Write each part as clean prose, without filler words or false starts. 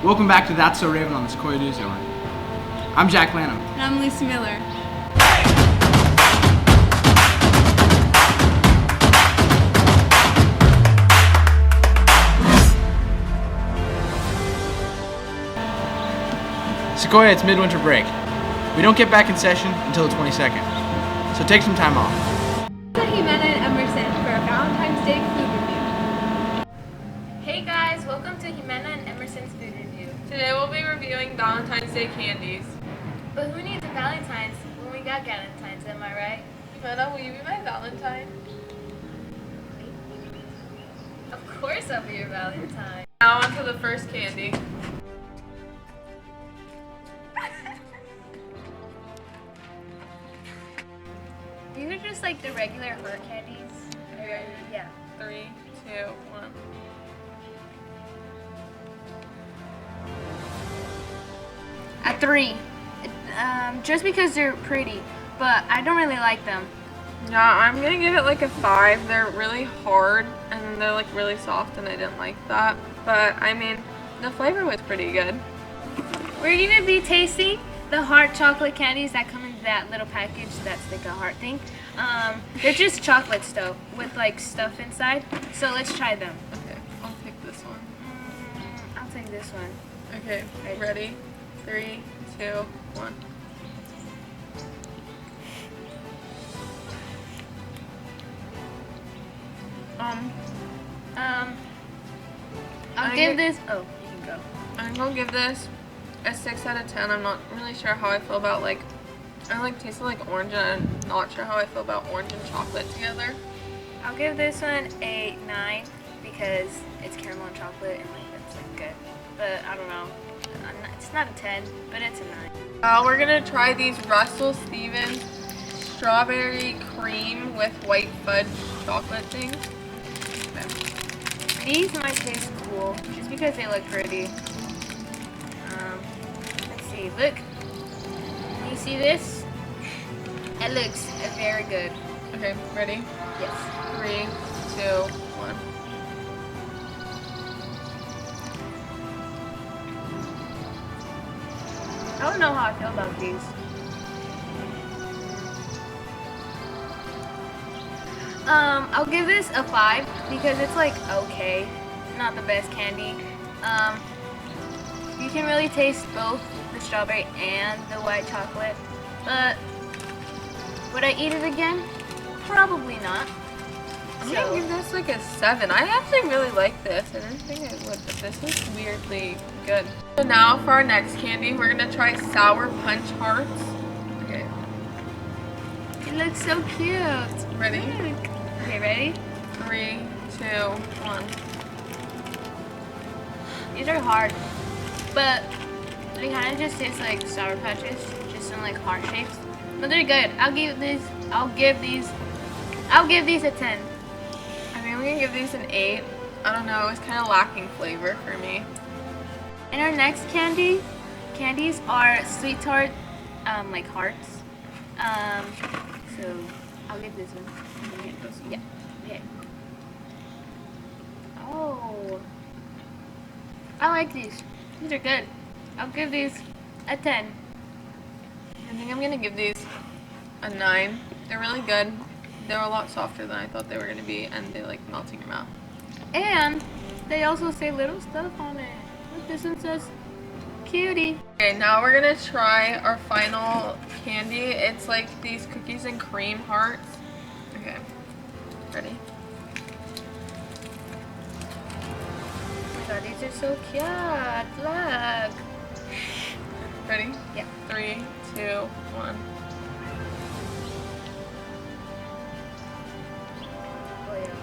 Welcome back to That's So Raven on the Sequoia ASB Production. I'm Jack Lanham. And I'm Lisa Miller. Sequoia, it's midwinter break. We don't get back in session until the 22nd, so take some time off. Jimena and Emerson for a Valentine's Day food review. Hey guys, welcome to Jimena and Emerson's food review. Today we'll be reviewing Valentine's Day candies. But who needs a Valentine's when we got Galentine's, am I right? Jimena, will you be my Valentine? Of course I'll be your Valentine. Now on to the first candy. These are just like the regular heart candies. Okay. Yeah. 3, 2, 1. At 3. Just because they're pretty, but I don't really like them. Yeah, I'm gonna give it like a 5. They're really hard and they're like really soft and I didn't like that. But I mean, the flavor was pretty good. We're gonna be tasting the heart chocolate candies that come in that little package that's like a heart thing. They're just chocolates though, with like stuff inside. So let's try them. Okay, I'll pick this one. I'll take this one. Okay, ready? 3, 2, 1. I'll give this. Oh, you can go. I'm gonna give this a 6 out of 10. I'm not really sure how I feel about like, I like tasted like orange and I'm not sure how I feel about orange and chocolate together. I'll give this one a 9 because it's caramel and chocolate and like that's like good. But I don't know. It's not a 10, but it's a 9. We're gonna try these Russell Stevens strawberry cream with white fudge chocolate things. Okay. These might taste cool just because they look pretty. Let's see. Look. Can you see this? It looks very good. Okay, ready? Yes. 3, 2, 1. I don't know how I feel about these. I'll give this a 5 because it's like okay, not the best candy. You can really taste both the strawberry and the white chocolate, but would I eat it again? Probably not. I'm gonna give this like a 7. I actually really like this. I didn't think I would, but this is weirdly good. So now for our next candy, we're gonna try Sour Punch Hearts. Okay. It looks so cute. Ready? Look. Okay, ready? 3, 2, 1. These are hard, but they kind of just taste like Sour Patches, just in like heart shapes. But they're good. I'll give these a 10. I think I'm gonna give these an 8. I don't know, it was kind of lacking flavor for me. And our next candies are sweet tart, like hearts. So I'll give this one. Yeah. Okay. Oh, I like these. These are good. I'll give these a 10. I think I'm gonna give these a 9. They're really good. They're a lot softer than I thought they were gonna be, and they like melt in your mouth. And they also say little stuff on it. Look, this one says cutie. Okay, now we're gonna try our final candy. It's like these cookies and cream hearts. Okay, ready? Oh my god, these are so cute. Look. Ready? Yeah. 3, 2, 1. Oh yeah.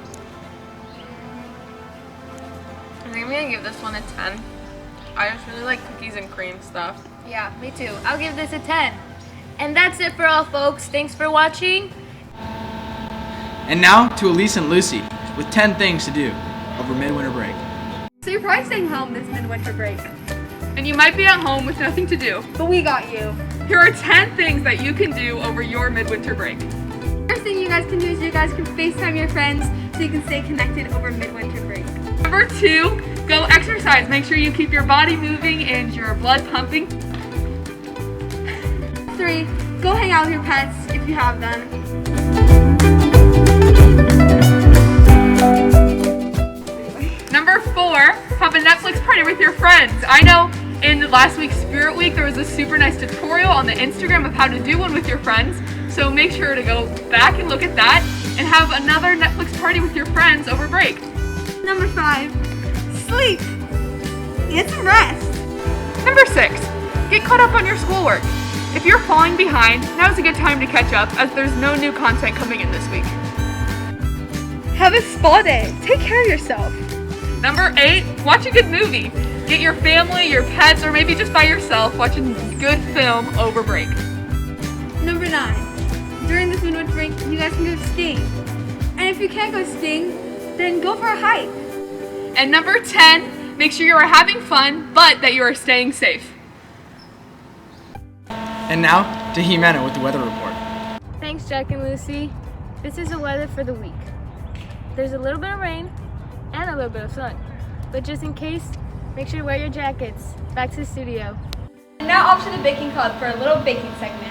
I think I'm gonna give this one a 10. I just really like cookies and cream stuff. Yeah, me too. I'll give this a 10. And that's it for all, folks. Thanks for watching. And now to Elise and Lucy with 10 things to do over midwinter break. So you're probably staying home this midwinter break. And you might be at home with nothing to do. But we got you. Here are 10 things that you can do over your midwinter break. First thing you guys can do is you guys can FaceTime your friends so you can stay connected over midwinter break. Number 2, Go exercise. Make sure you keep your body moving and your blood pumping. 3, go hang out with your pets if you have them. Number 4, have a Netflix party with your friends. I know in last week's Spirit Week there was a super nice tutorial on the Instagram of how to do one with your friends. So make sure to go back and look at that and have another Netflix party with your friends over break. Number 5, sleep. Get some rest. Number 6, get caught up on your schoolwork. If you're falling behind, now's a good time to catch up as there's no new content coming in this week. Have a spa day. Take care of yourself. Number 8, watch a good movie. Get your family, your pets, or maybe just by yourself watching good film over break. Number 9, during this midwinter break, you guys can go skiing. And if you can't go skiing, then go for a hike. And number 10, make sure you are having fun, but that you are staying safe. And now to Jimena with the weather report. Thanks, Jack and Lucy. This is the weather for the week. There's a little bit of rain and a little bit of sun. But just in case, make sure to wear your jackets. Back to the studio. And now off to the baking club for a little baking segment.